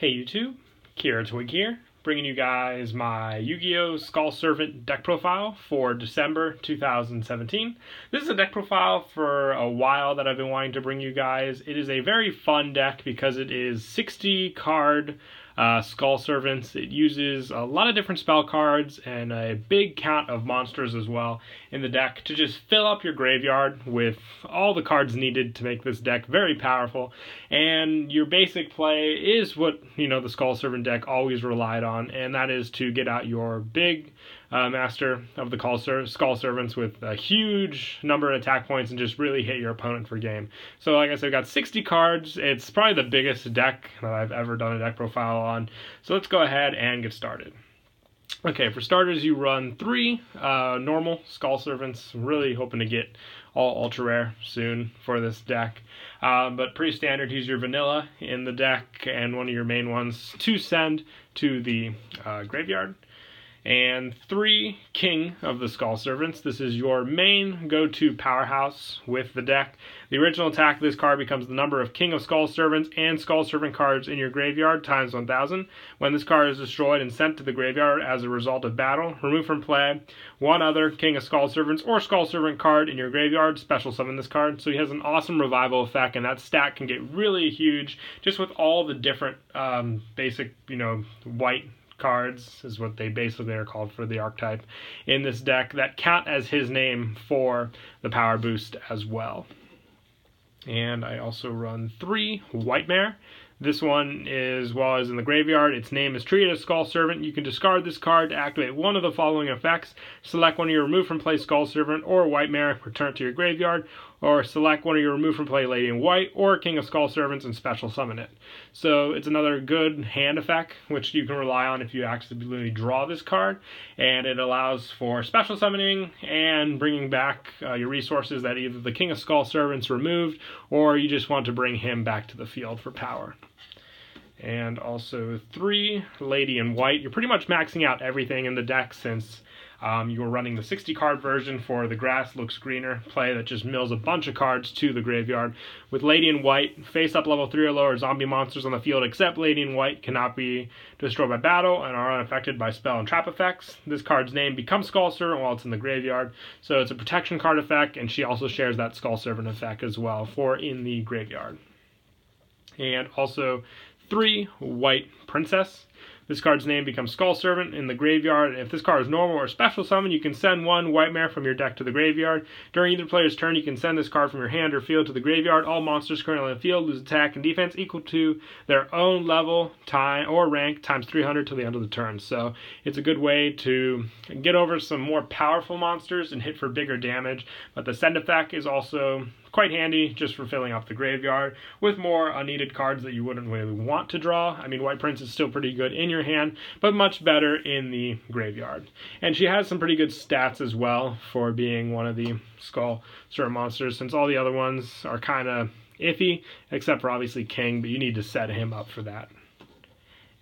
Hey YouTube, Kira Twig here, bringing you guys my Yu-Gi-Oh! Skull Servant deck profile for December 2017. This is a deck profile for a while that I've been wanting to bring you guys. It is a very fun deck because it is 60 card Skull Servants. It uses a lot of different spell cards and a big count of monsters as well in the deck to just fill up your graveyard with all the cards needed to make this deck very powerful. And your basic play is what, the Skull Servant deck always relied on, and that is to get out your big master of the Skull Servants with a huge number of attack points and just really hit your opponent for game. So like I said, I've got 60 cards. It's probably the biggest deck that I've ever done a deck profile on. So let's go ahead and get started. Okay, for starters, you run 3 normal Skull Servants. I'm really hoping to get all ultra rare soon for this deck. But pretty standard, use your vanilla in the deck and one of your main ones to send to the graveyard. And 3 King of the Skull Servants. This is your main go-to powerhouse with the deck. The original attack of this card becomes the number of King of Skull Servants and Skull Servant cards in your graveyard times 1,000. When this card is destroyed and sent to the graveyard as a result of battle, remove from play one other King of Skull Servants or Skull Servant card in your graveyard, special summon this card. So he has an awesome revival effect, and that stat can get really huge just with all the different basic, white cards is what they basically are called for the archetype in this deck that count as his name for the power boost as well. And I also run 3 Whitemare. This one is, while it's in the graveyard, its name is treated as Skull Servant. You can discard this card to activate one of the following effects. Select one of your remove from play Skull Servant or Whitemare, return it to your graveyard, or select one of your remove from play Lady in White or King of Skull Servants and special summon it. So it's another good hand effect, which you can rely on if you accidentally draw this card, and it allows for special summoning and bringing back your resources that either the King of Skull Servants removed or you just want to bring him back to the field for power. And also 3 Lady in White. You're pretty much maxing out everything in the deck since you were running the 60 card version for the Grass Looks Greener play that just mills a bunch of cards to the graveyard. With Lady in White, face up level 3 or lower zombie monsters on the field except Lady in White cannot be destroyed by battle and are unaffected by spell and trap effects. This card's name becomes Skull Servant while it's in the graveyard, so it's a protection card effect, and she also shares that Skull Servant effect as well for in the graveyard. And also 3 White Princess. This card's name becomes Skull Servant in the graveyard, and if this card is normal or special summon, you can send 1 Whitemare from your deck to the graveyard. During either player's turn, you can send this card from your hand or field to the graveyard. All monsters currently on the field lose attack and defense equal to their own level, time, or rank times 300 till the end of the turn. So it's a good way to get over some more powerful monsters and hit for bigger damage, but the send effect is also quite handy just for filling up the graveyard with more unneeded cards that you wouldn't really want to draw. I mean, White Prince is still pretty good in your hand, but much better in the graveyard. And she has some pretty good stats as well for being one of the Skull Servant monsters, since all the other ones are kind of iffy, except for obviously King, but you need to set him up for that.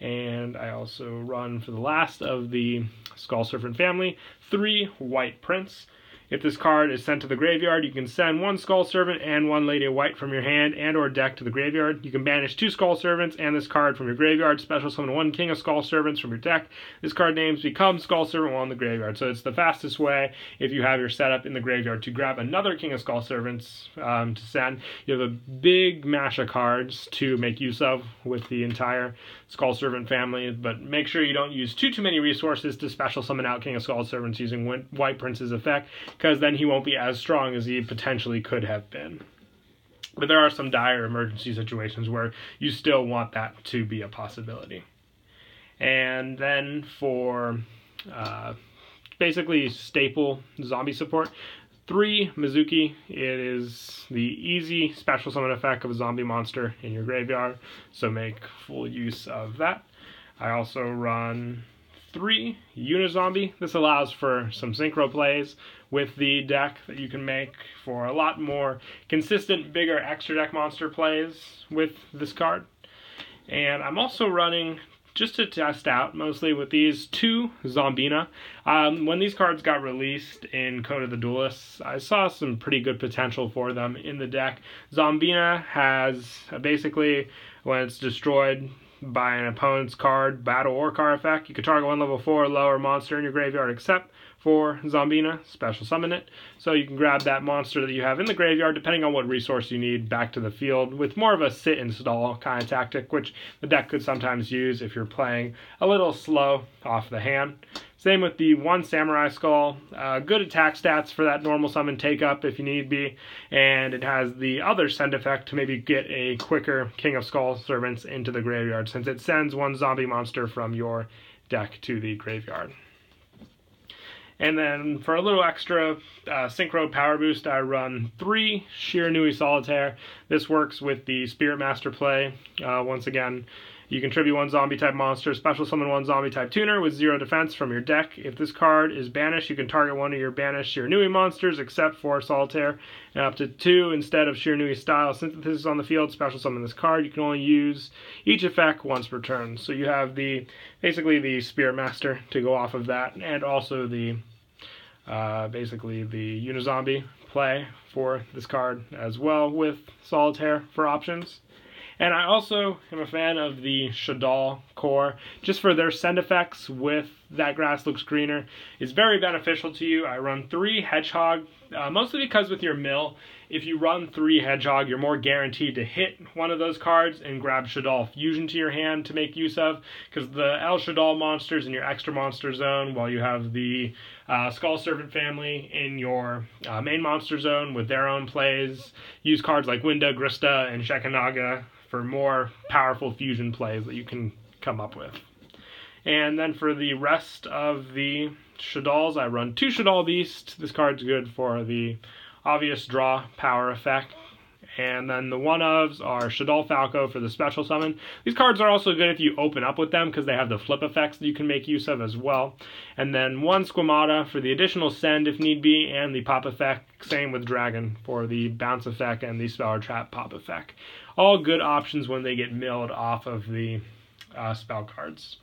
And I also run, for the last of the Skull Servant family, 3 White Prince. If this card is sent to the graveyard, you can send 1 Skull Servant and 1 Lady of White from your hand and or deck to the graveyard. You can banish 2 Skull Servants and this card from your graveyard. Special summon 1 King of Skull Servants from your deck. This card names become Skull Servant while in the graveyard. So it's the fastest way, if you have your setup in the graveyard, to grab another King of Skull Servants to send. You have a big mash of cards to make use of with the entire Skull Servant family, but make sure you don't use too many resources to special summon out King of Skull Servants using White Prince's effect, because then he won't be as strong as he potentially could have been. But there are some dire emergency situations where you still want that to be a possibility. And then for basically staple zombie support, 3 Mizuki. It is the easy special summon effect of a zombie monster in your graveyard, so make full use of that. I also run 3 Unizombie. This allows for some synchro plays with the deck that you can make for a lot more consistent, bigger extra deck monster plays with this card. And I'm also running, just to test out, mostly with these, 2 Zombina. When these cards got released in Code of the Duelists, I saw some pretty good potential for them in the deck. Zombina has basically, when it's destroyed, by an opponent's card, battle, or card effect. You can target one level 4 or lower monster in your graveyard except for Zombina, special summon it. So you can grab that monster that you have in the graveyard, depending on what resource you need, back to the field with more of a sit and stall kind of tactic, which the deck could sometimes use if you're playing a little slow off the hand. Same with the one Samurai Skull. Good attack stats for that normal summon take up if you need be, and it has the other send effect to maybe get a quicker King of Skull Servants into the graveyard, since it sends one zombie monster from your deck to the graveyard. And then for a little extra synchro power boost, I run 3 Shiranui Solitaire. This works with the Spirit Master play. Once again, you contribute 1 zombie type monster, special summon 1 zombie type tuner with 0 defense from your deck. If this card is banished, you can target one of your banished Shiranui monsters except for Solitaire, and up to 2 instead of Shiranui style. Since this is on the field, special summon this card. You can only use each effect once per turn. So you have basically the Spirit Master to go off of that, and also the basically the Unizombie play for this card as well, with Solitaire for options. And I also am a fan of the Shadal core, just for their send effects with That Grass Looks Greener. It's very beneficial to you. I run 3 Hedgehog, mostly because with your mill, if you run 3 Hedgehog, you're more guaranteed to hit one of those cards and grab Shadal Fusion to your hand to make use of, because the El Shadal monsters in your extra monster zone, while you have the Skull Servant family in your main monster zone with their own plays. Use cards like Winda, Grista, and Shekanaga for more powerful fusion plays that you can come up with. And then for the rest of the Shadals, I run 2 Shadal Beast. This card's good for the obvious draw power effect. And then the one-ofs are Shadal Falco for the special summon. These cards are also good if you open up with them, because they have the flip effects that you can make use of as well. And then 1 Squamata for the additional send if need be, and the pop effect. Same with Dragon for the bounce effect and the spell or trap pop effect. All good options when they get milled off of the spell cards.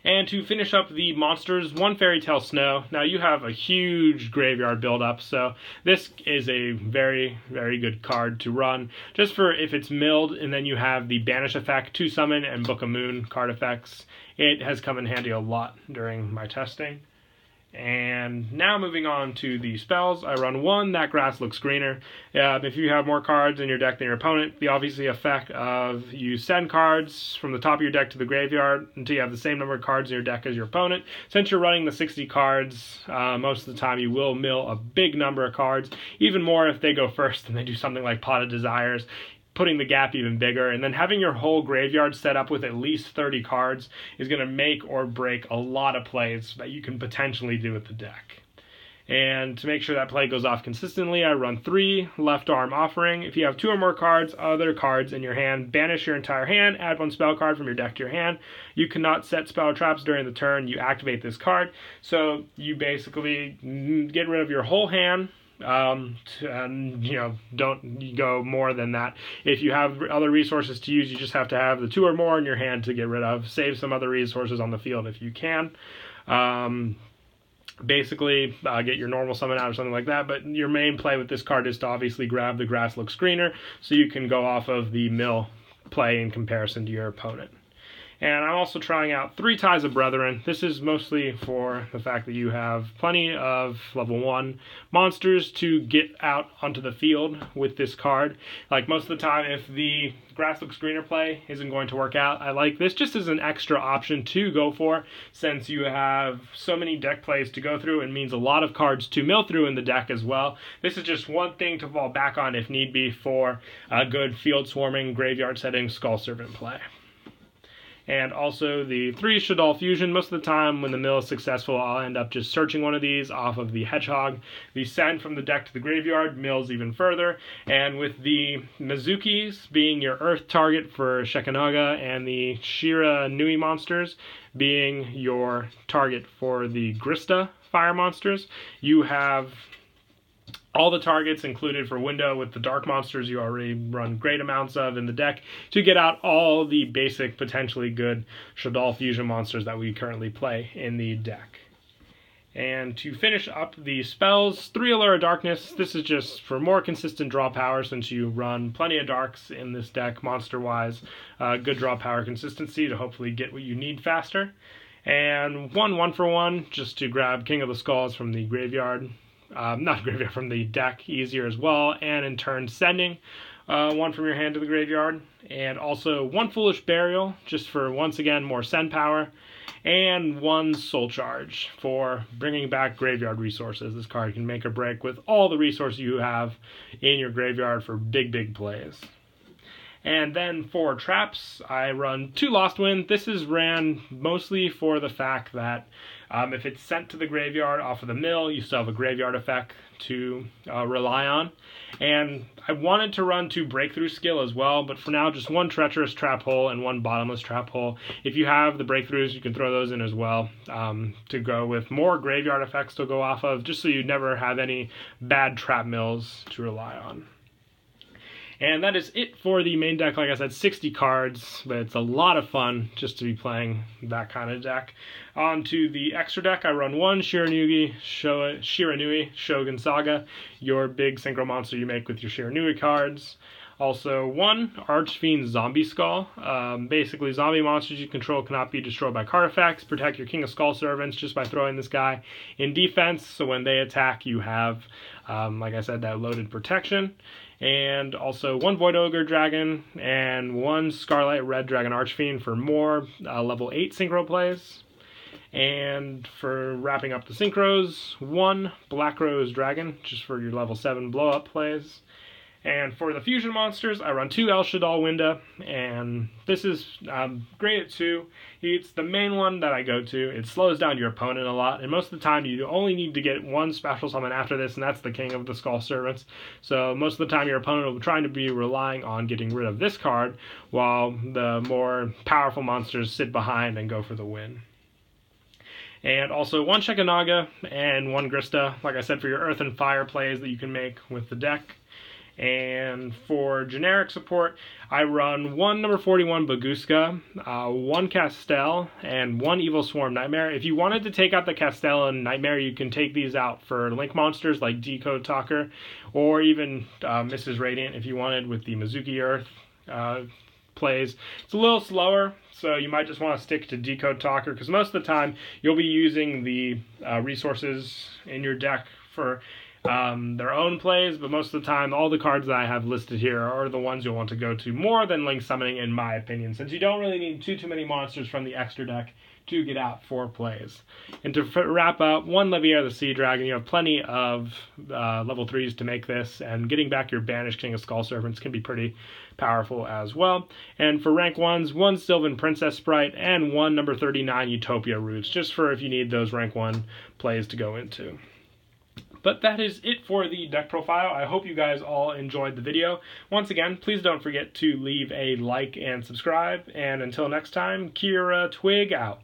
And to finish up the monsters, 1 Fairy Tale Snow. Now you have a huge graveyard buildup, so this is a very, very good card to run. Just for if it's milled, and then you have the Banish effect, 2 Summon, and Book of Moon card effects. It has come in handy a lot during my testing. And now moving on to the spells, I run 1 That Grass Looks Greener. If you have more cards in your deck than your opponent, the obviously effect of you send cards from the top of your deck to the graveyard until you have the same number of cards in your deck as your opponent. Since you're running the 60 cards, most of the time you will mill a big number of cards, even more if they go first and they do something like Pot of Desires, putting the gap even bigger. And then having your whole graveyard set up with at least 30 cards is going to make or break a lot of plays that you can potentially do with the deck. And to make sure that play goes off consistently, I run 3 Left Arm Offering. If you have 2 or more cards, other cards in your hand, banish your entire hand, add 1 spell card from your deck to your hand. You cannot set spell traps during the turn you activate this card, so you basically get rid of your whole hand. And don't go more than that. If you have other resources to use, you just have to have the 2 or more in your hand to get rid of. Save some other resources on the field if you can. Basically, get your normal summon out or something like that, but your main play with this card is to obviously grab the Grass Looks Greener, so you can go off of the mill play in comparison to your opponent. And I'm also trying out 3 Ties of Brethren. This is mostly for the fact that you have plenty of level 1 monsters to get out onto the field with this card. Like most of the time, if the Grass Looks Greener play isn't going to work out, I like this just as an extra option to go for, since you have so many deck plays to go through and means a lot of cards to mill through in the deck as well. This is just one thing to fall back on if need be for a good field swarming, graveyard setting Skull Servant play. And also the 3 Shadal Fusion. Most of the time when the mill is successful, I'll end up just searching one of these off of the Hedgehog. The send from the deck to the graveyard mills even further. And with the Mizukis being your Earth target for Shekanaga, and the Shira Nui monsters being your target for the Grista fire monsters, you have all the targets included for Window with the dark monsters you already run great amounts of in the deck to get out all the basic, potentially good Shadal Fusion monsters that we currently play in the deck. And to finish up the spells, 3 Allure of Darkness. This is just for more consistent draw power since you run plenty of darks in this deck monster-wise. Good draw power consistency to hopefully get what you need faster. And 1/1-for-1 just to grab King of the Skulls from the graveyard. Not graveyard, from the deck, easier as well. And in turn sending 1 from your hand to the graveyard. And also 1 Foolish Burial just for, once again, more send power. And 1 Soul Charge for bringing back graveyard resources. This card can make or break with all the resources you have in your graveyard for big plays. And then for traps, I run 2 Lost Wind. This is ran mostly for the fact that if it's sent to the graveyard off of the mill, you still have a graveyard effect to rely on. And I wanted to run 2 Breakthrough Skill as well, but for now just 1 Treacherous Trap Hole and 1 Bottomless Trap Hole. If you have the Breakthroughs, you can throw those in as well to go with more graveyard effects to go off of, just so you never have any bad trap mills to rely on. And that is it for the main deck. Like I said, 60 cards, but it's a lot of fun just to be playing that kind of deck. On to the extra deck, I run 1 Shiranui Shogun Saga, your big synchro monster you make with your Shiranui cards. Also 1 Archfiend Zombie Skull. Basically, zombie monsters you control cannot be destroyed by card effects. Protect your King of Skull servants just by throwing this guy in defense, so when they attack you have, like I said, that loaded protection. And also 1 Void Ogre Dragon and 1 Scarlet Red Dragon Archfiend for more level 8 synchro plays. And for wrapping up the synchros, 1 Black Rose Dragon, just for your level 7 blow-up plays. And for the fusion monsters, I run 2 El Shaddoll Winda, and this is great at 2. It's the main one that I go to. It slows down your opponent a lot, and most of the time you only need to get 1 special summon after this, and that's the King of the Skull Servants. So most of the time your opponent will be trying to be relying on getting rid of this card, while the more powerful monsters sit behind and go for the win. And also 1 Shekanaga and 1 Grista, like I said, for your Earth and Fire plays that you can make with the deck. And for generic support, I run 1 number 41 Baguska, 1 Castel, and 1 Evil Swarm Nightmare. If you wanted to take out the Castel and Nightmare, you can take these out for Link monsters like Decode Talker, or even Mrs. Radiant if you wanted with the Mizuki Earth plays. It's a little slower, so you might just want to stick to Decode Talker, because most of the time you'll be using the resources in your deck for their own plays, but most of the time all the cards that I have listed here are the ones you'll want to go to more than Link Summoning, in my opinion, since you don't really need too many monsters from the extra deck to get out 4 plays. And to wrap up, 1 Levier the Sea Dragon. You have plenty of level 3s to make this, and getting back your banished King of Skull Servants can be pretty powerful as well. And for rank 1s, 1 Sylvan Princess Sprite and 1 number 39 Utopia Roots, just for if you need those rank 1 plays to go into. But that is it for the deck profile. I hope you guys all enjoyed the video. Once again, please don't forget to leave a like and subscribe. And until next time, Kira Twig out.